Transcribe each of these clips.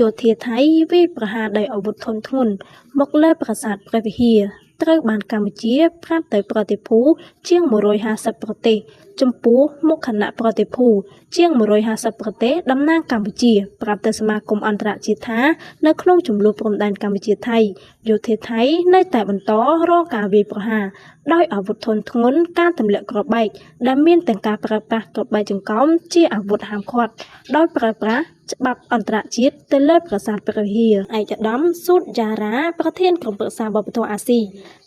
យោធាថៃវាយប្រហារដោយអាវុធធុនធ្ងន់មកលើប្រាសាទព្រះវិហារត្រូវបានកម្ពុជាប្រាប់ទៅប្រតិភូជាង150ប្រទេសចំពោះមុខគណៈប្រតិភូជាង150ប្រទេសតំណាងកម្ពុជាប្រាប់ទៅសមាគមអន្តរជាតិថានៅក្នុងចំនួនព្រំដែនកម្ពុជាថៃយោធាថៃនៅតែបន្តរងការវាយប្រហារដោយអាវុធធុនធ្ងន់ការទម្លាក់គ្រាប់បែកដែលមានទាំងការប្រើប្រាស់គ្រាប់បែកចង្កោមជាអាវុធហាមឃាត់ដោយប្រើប្រាស់ច្បាប់អន្តរជាតិទៅលើប្រាសាទព្រះវិហារឯកឧត្តមស៊ូតយ៉ារ៉ាប្រធានក្រុមប្រឹក្សាវប្បធម៌អាស៊ី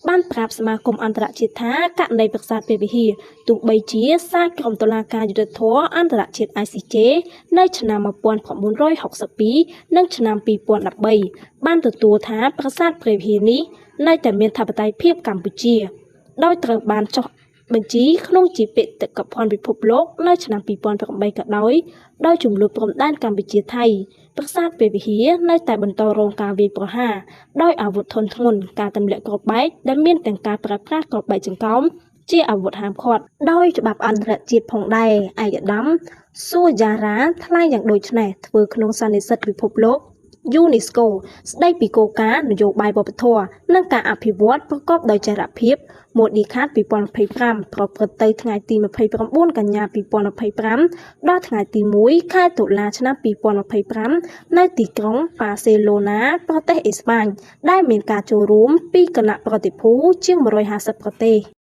បានប្រាប់សមាគមអន្តរជាតិថាករណីប្រាសាទព្រះវិហារទោះបីជាសារក្រុមតុលាការយុត្តិធម៌អន្តរជាតិ ICJ នៅឆ្នាំ1962និងឆ្នាំ2013បានទទួលថាប្រាសាទព្រះវិហារនេះនៅតែមានធិបតេយ្យភាពកម្ពុជាដោយត្រូវបានចុះបញ្ជីក្នុងជាបេតិកភណ្ឌពិភពលោកនៅឆ្នាំ2008ក៏ដោយចំនួនព្រំដែនកម្ពុជាថៃប្រាសាទព្រះវិហារនៅតែបន្តរងការវាយប្រហារដោយអាវុធធុនធ្ងន់ការទម្លាក់គ្រាប់បែកដែលមានទាំងការប្រើប្រាស់គ្រាប់បែកចង្កោមជាអាវុធហាមឃាត់ដោយច្បាប់អន្តរជាតិផងដែរឯកឧត្តមស៊ូយ៉ារ៉ាថ្លែងយ៉ាងដូចនេះធ្វើក្នុងសន្និសីទពិភពលោក UNESCO ស្ដីពីគោលការណ៍នយោបាយវប្បធម៌និងការអភិវឌ្ឍប្រកបដោយចីរភាពម៉ូឌីខាត2025ប្រព្រឹត្តទៅថ្ងៃទី29កញ្ញា2025ដល់ថ្ងៃទី1ខែតុលាឆ្នាំ2025នៅទីក្រុងប៉ាសេឡូណាប្រទេសអេស្ប៉ាញដែលមានការចូលរួមពីគណៈប្រតិភូជាង150ប្រទេស